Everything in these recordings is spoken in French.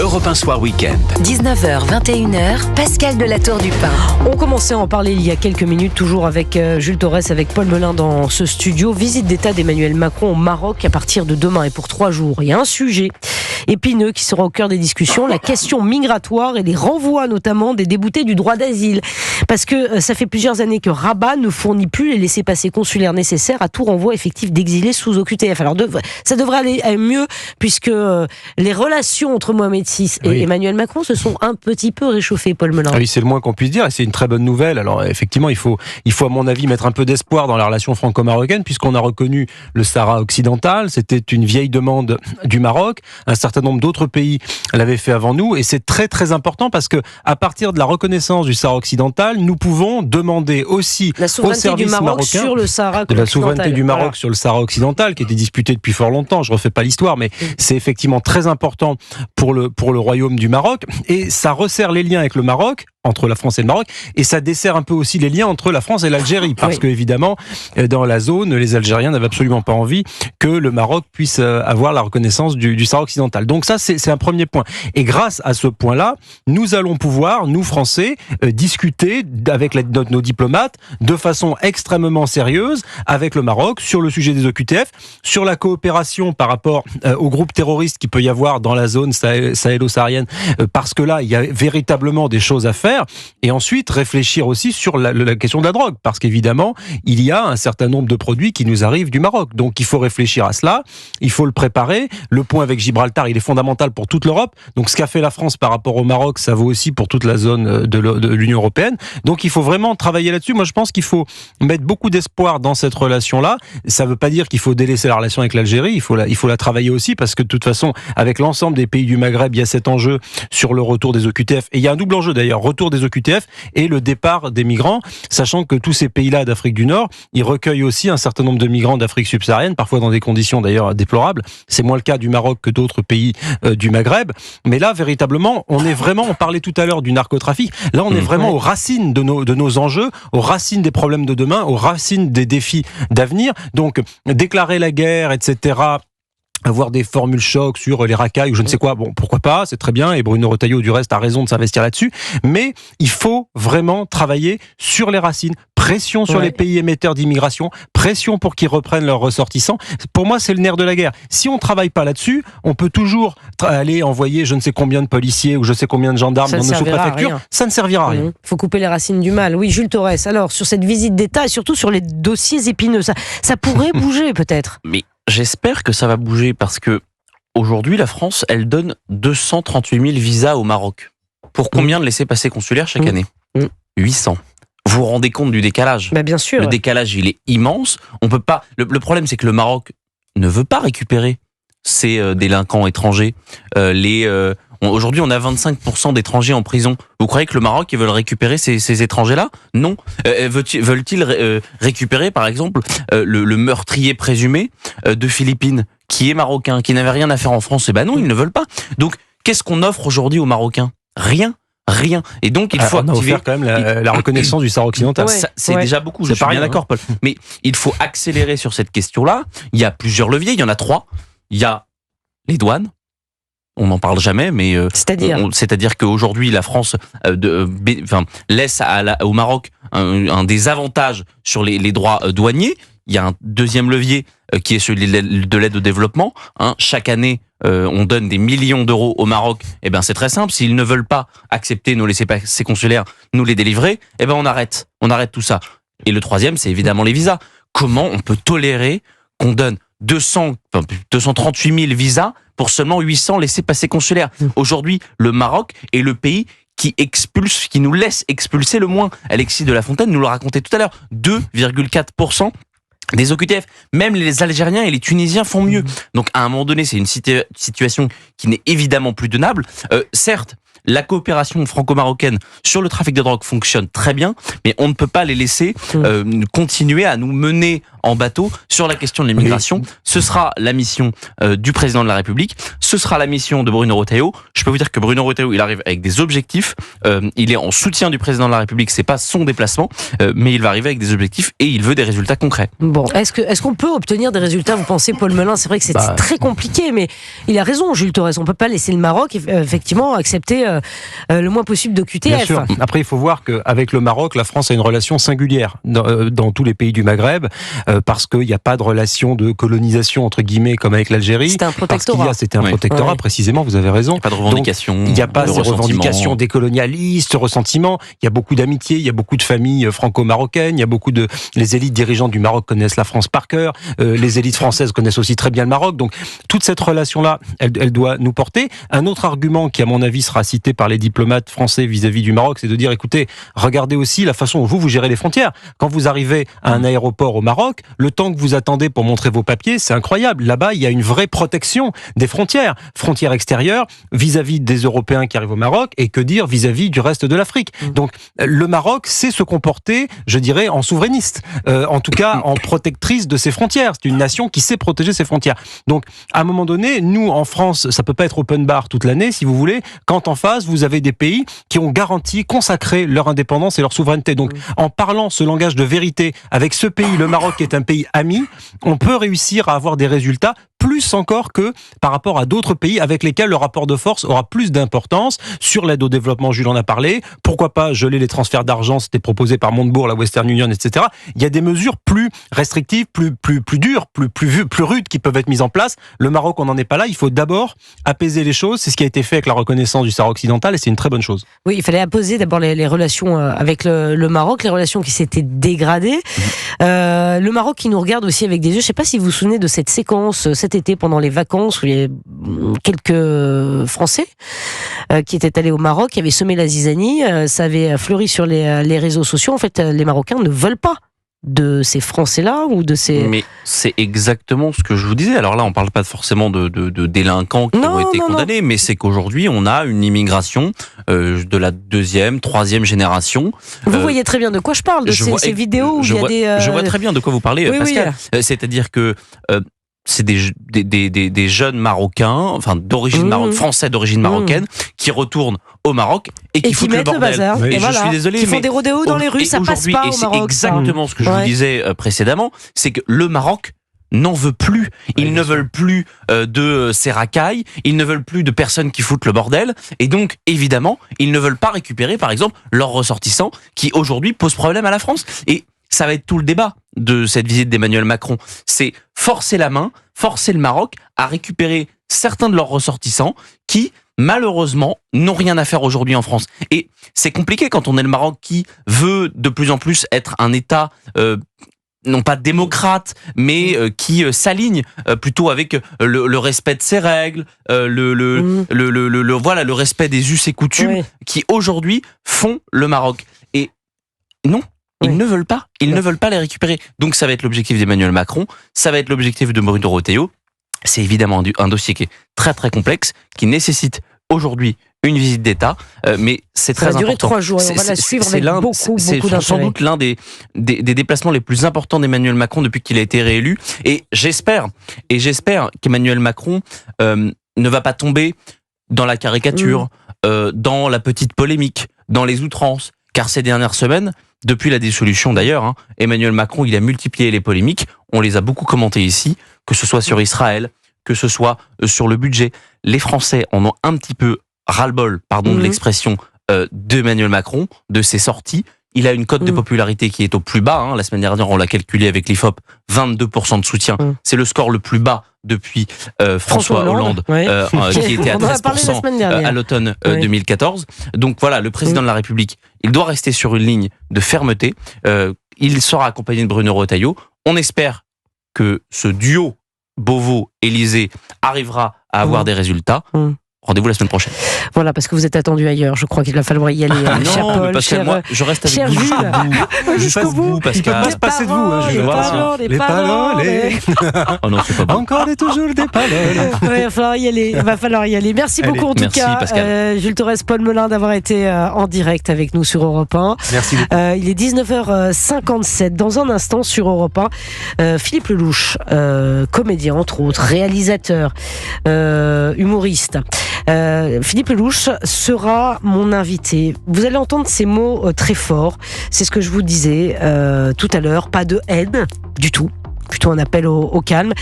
Europe 1 Soir Week-end. 19h, 21h, Pascal de la Tour du Pin. On commençait à en parler il y a quelques minutes, toujours avec Jules Torres, avec Paul Melun dans ce studio. Visite d'État d'Emmanuel Macron au Maroc à partir de demain et pour 3 jours. Il y a un sujet épineux qui sera au cœur des discussions, la question migratoire et les renvois notamment des déboutés du droit d'asile. Parce que ça fait plusieurs années que Rabat ne fournit plus les laissez-passer consulaires nécessaires à tout renvoi effectif d'exilés sous OQTF. Alors ça devrait aller mieux puisque les relations entre Mohamed VI et Emmanuel Macron se sont un petit peu réchauffées, Paul Melun. Oui, c'est le moins qu'on puisse dire et c'est une très bonne nouvelle. Alors effectivement, il faut à mon avis mettre un peu d'espoir dans la relation franco-marocaine puisqu'on a reconnu le Sahara occidental. C'était une vieille demande du Maroc. Un certain nombre d'autres pays l'avaient fait avant nous et c'est très très important parce que à partir de la reconnaissance du Sahara occidental, nous pouvons demander aussi la souveraineté du Maroc sur le Sahara occidental. La souveraineté du Maroc sur le Sahara occidental qui était disputée depuis fort longtemps. Je refais pas l'histoire, mais c'est effectivement très important pour le royaume du Maroc et ça resserre les liens avec le Maroc, entre la France et le Maroc, et ça dessert un peu aussi les liens entre la France et l'Algérie, parce que évidemment, dans la zone, les Algériens n'avaient absolument pas envie que le Maroc puisse avoir la reconnaissance du Sahara occidental. Donc ça, c'est un premier point. Et grâce à ce point-là, nous allons pouvoir, nous Français, discuter avec nos diplomates de façon extrêmement sérieuse avec le Maroc sur le sujet des OQTF, sur la coopération par rapport aux groupes terroristes qu'il peut y avoir dans la zone sahélo-saharienne, parce que là, il y a véritablement des choses à faire. Et ensuite, réfléchir aussi sur la question de la drogue, parce qu'évidemment, il y a un certain nombre de produits qui nous arrivent du Maroc. Donc, il faut réfléchir à cela, il faut le préparer. Le point avec Gibraltar, il est fondamental pour toute l'Europe. Donc, ce qu'a fait la France par rapport au Maroc, ça vaut aussi pour toute la zone de l'Union européenne. Donc, il faut vraiment travailler là-dessus. Moi, je pense qu'il faut mettre beaucoup d'espoir dans cette relation-là. Ça ne veut pas dire qu'il faut délaisser la relation avec l'Algérie. Il faut la travailler aussi, parce que de toute façon, avec l'ensemble des pays du Maghreb, il y a cet enjeu sur le retour des OQTF. Et il y a un double enjeu d'ailleurs, retour des OQTF et le départ des migrants, sachant que tous ces pays-là d'Afrique du Nord, ils recueillent aussi un certain nombre de migrants d'Afrique subsaharienne, parfois dans des conditions d'ailleurs déplorables. C'est moins le cas du Maroc que d'autres pays du Maghreb. Mais là, véritablement, on parlait tout à l'heure du narcotrafic, là on est vraiment aux racines de nos enjeux, aux racines des problèmes de demain, aux racines des défis d'avenir. Donc, déclarer la guerre, etc., avoir des formules chocs sur les racailles ou je ne sais quoi, bon, pourquoi pas, c'est très bien, et Bruno Retailleau du reste a raison de s'investir là-dessus, mais il faut vraiment travailler sur les racines, pression sur les pays émetteurs d'immigration, pression pour qu'ils reprennent leurs ressortissants. Pour moi, c'est le nerf de la guerre. Si on ne travaille pas là-dessus, on peut toujours aller envoyer je ne sais combien de policiers ou je sais combien de gendarmes dans nos sous-préfectures, ça ne servira à rien. Il faut couper les racines du mal. Oui, Jules Torres, alors sur cette visite d'État et surtout sur les dossiers épineux, ça pourrait bouger peut-être. Mais j'espère que ça va bouger parce que aujourd'hui, la France, elle donne 238 000 visas au Maroc. Pour combien de laissez-passer consulaires chaque année 800. Vous vous rendez compte du décalage? Bien sûr. Le décalage, il est immense. On peut pas. Le problème, c'est que le Maroc ne veut pas récupérer ces délinquants étrangers. Aujourd'hui, on a 25% d'étrangers en prison. Vous croyez que le Maroc, ils veulent récupérer ces étrangers-là? Non. Veulent-ils récupérer, par exemple, le meurtrier présumé de Philippines, qui est marocain, qui n'avait rien à faire en France? Eh ben non, ils ne veulent pas. Donc, qu'est-ce qu'on offre aujourd'hui aux Marocains? Rien. Et donc, il faut activer quand même la reconnaissance du Sahara occidental. C'est déjà beaucoup, je suis bien d'accord, Paul. Mais il faut accélérer sur cette question-là. Il y a plusieurs leviers, il y en a 3. Il y a les douanes. On n'en parle jamais, mais c'est-à-dire qu'aujourd'hui, la France laisse au Maroc un désavantage sur les droits douaniers. Il y a un deuxième levier qui est celui de l'aide au développement. Chaque année, on donne des millions d'euros au Maroc. Eh ben, c'est très simple. S'ils ne veulent pas accepter nos laissez-passer consulaires, nous les délivrer, eh ben, on arrête tout ça. Et le troisième, c'est évidemment les visas. Comment on peut tolérer qu'on donne 238 000 visas pour seulement 800 laissez-passer consulaires? Aujourd'hui, le Maroc est le pays qui nous laisse expulser le moins. Alexis de la Fontaine nous le racontait tout à l'heure. 2,4% des OQTF. Même les Algériens et les Tunisiens font mieux. Donc, à un moment donné, c'est une situation qui n'est évidemment plus tenable. Certes, la coopération franco-marocaine sur le trafic de drogue fonctionne très bien, mais on ne peut pas les laisser continuer à nous mener en bateau sur la question de l'immigration. Ce sera la mission du président de la République, ce sera la mission de Bruno Retailleau. Je peux vous dire que Bruno Retailleau, il arrive avec des objectifs, il est en soutien du président de la République, c'est pas son déplacement, mais il va arriver avec des objectifs et il veut des résultats concrets. Bon, est-ce qu'on peut obtenir des résultats, vous pensez, Paul Melun? C'est vrai que c'est très compliqué, mais il a raison, Jules Torres, on peut pas laisser le Maroc effectivement accepter le moins possible de QTF. Bien sûr. Après, il faut voir qu'avec le Maroc, la France a une relation singulière dans tous les pays du Maghreb, parce qu'il n'y a pas de relation de colonisation, entre guillemets, comme avec l'Algérie. C'était un protectorat. C'était un protectorat, précisément, vous avez raison. Il n'y a pas de revendication. Il n'y a pas de revendications décolonialistes, ressentiment. Il y a beaucoup d'amitié, il y a beaucoup de familles franco-marocaines, il y a beaucoup de... Les élites dirigeantes du Maroc connaissent la France par cœur, les élites françaises connaissent aussi très bien le Maroc. Donc, toute cette relation-là, elle doit nous porter. Un autre argument qui, à mon avis, sera cité par les diplomates français vis-à-vis du Maroc, c'est de dire, écoutez, regardez aussi la façon dont vous gérez les frontières. Quand vous arrivez à un aéroport au Maroc, le temps que vous attendez pour montrer vos papiers, c'est incroyable. Là-bas, il y a une vraie protection des frontières extérieures vis-à-vis des Européens qui arrivent au Maroc, et que dire vis-à-vis du reste de l'Afrique. Donc, le Maroc sait se comporter, je dirais, en souverainiste, en tout cas en protectrice de ses frontières. C'est une nation qui sait protéger ses frontières. Donc, à un moment donné, nous, en France, ça peut pas être open bar toute l'année, si vous voulez, quand en face, vous avez des pays qui ont garanti, consacré leur indépendance et leur souveraineté. Donc, en parlant ce langage de vérité avec ce pays, le Maroc, qui est un pays ami, on peut réussir à avoir des résultats plus encore que par rapport à d'autres pays avec lesquels le rapport de force aura plus d'importance. Sur l'aide au développement, Jules en a parlé. Pourquoi pas geler les transferts d'argent, c'était proposé par Montebourg, la Western Union, etc. Il y a des mesures plus restrictives, plus dures, plus rudes qui peuvent être mises en place. Le Maroc, on n'en est pas là. Il faut d'abord apaiser les choses. C'est ce qui a été fait avec la reconnaissance du Sahara occidental et c'est une très bonne chose. Oui, il fallait apaiser d'abord les relations avec le Maroc, les relations qui s'étaient dégradées. Le Maroc qui nous regarde aussi avec des yeux. Je ne sais pas si vous vous souvenez de cette séquence cet été pendant les vacances où il y avait quelques Français qui étaient allés au Maroc, qui avaient semé la zizanie. Ça avait fleuri sur les réseaux sociaux. En fait, les Marocains ne veulent pas de ces Français-là ou de ces... Mais c'est exactement ce que je vous disais. Alors là, on ne parle pas forcément de délinquants qui ont été condamnés, mais c'est qu'aujourd'hui, on a une immigration de la 2e, 3e génération. Vous voyez très bien de quoi je parle, de ces vidéos où il y a des... Je vois très bien de quoi vous parlez, Pascal. C'est-à-dire que... c'est des jeunes Marocains, enfin d'origine français d'origine marocaine, qui retournent au Maroc et qui foutent le bordel. Et je suis désolé, qui font des rodéos dans les rues, ça passe pas au Maroc. C'est exactement ce que je vous disais précédemment, c'est que le Maroc n'en veut plus. Ils ne veulent plus de ces racailles, ils ne veulent plus de personnes qui foutent le bordel, et donc évidemment, ils ne veulent pas récupérer, par exemple, leurs ressortissants qui aujourd'hui posent problème à la France. Et ça va être tout le débat de cette visite d'Emmanuel Macron. C'est forcer la main, forcer le Maroc à récupérer certains de leurs ressortissants qui, malheureusement, n'ont rien à faire aujourd'hui en France. Et c'est compliqué quand on est le Maroc qui veut de plus en plus être un État... non pas démocrate, mais qui s'aligne plutôt avec le respect de ses règles, le respect des us et coutumes qui aujourd'hui font le Maroc. Et non, ils ne veulent pas. Ils ne veulent pas les récupérer. Donc ça va être l'objectif d'Emmanuel Macron, ça va être l'objectif de Bruno Retailleau. C'est évidemment un dossier qui est très très complexe, qui nécessite aujourd'hui une visite d'État, mais c'est très important. Ça va durer 3 jours et on va la suivre avec beaucoup d'intérêt. C'est sans doute l'un des déplacements les plus importants d'Emmanuel Macron depuis qu'il a été réélu. Et j'espère qu'Emmanuel Macron ne va pas tomber dans la caricature, dans la petite polémique, dans les outrances. Car ces dernières semaines, depuis la dissolution d'ailleurs, Emmanuel Macron, il a multiplié les polémiques. On les a beaucoup commentées ici, que ce soit sur Israël, que ce soit sur le budget. Les Français en ont un petit peu ras-le-bol, pardon de l'expression, d'Emmanuel Macron, de ses sorties. Il a une cote de popularité qui est au plus bas. La semaine dernière, on l'a calculé avec l'IFOP, 22% de soutien. C'est le score le plus bas depuis François Hollande, qui était à 13% à l'automne 2014. Donc voilà, le président de la République, il doit rester sur une ligne de fermeté. Il sera accompagné de Bruno Retailleau. On espère que ce duo Beauvau-Élysée arrivera à avoir des résultats. Rendez-vous la semaine prochaine. Voilà, parce que vous êtes attendu ailleurs. Je crois qu'il va falloir y aller. Cher Paul, Pascal, moi, je reste avec cher vous Jules. jusqu'au bout. Il peut pas se passer de vous. Les paroles. Oh non, c'est pas bon. Encore et toujours des paroles. Ouais, il va falloir y aller. Merci beaucoup en tout cas, Pascal. Jules Torres, Paul Melun, d'avoir été en direct avec nous sur Europe 1. Merci beaucoup. Il est 19h57. Dans un instant sur Europe 1, Philippe Lelouch, comédien entre autres, réalisateur, humoriste. Philippe Lelouch sera mon invité. Vous allez entendre ces mots très forts. C'est ce que je vous disais tout à l'heure. Pas de haine du tout. Plutôt un appel au calme.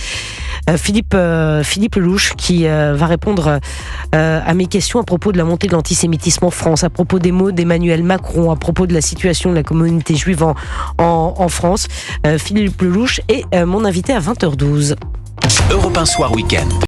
Philippe Lelouch qui va répondre à mes questions à propos de la montée de l'antisémitisme en France, à propos des mots d'Emmanuel Macron, à propos de la situation de la communauté juive en France. Philippe Lelouch est mon invité à 20h12. Europe 1 Soir Week-end.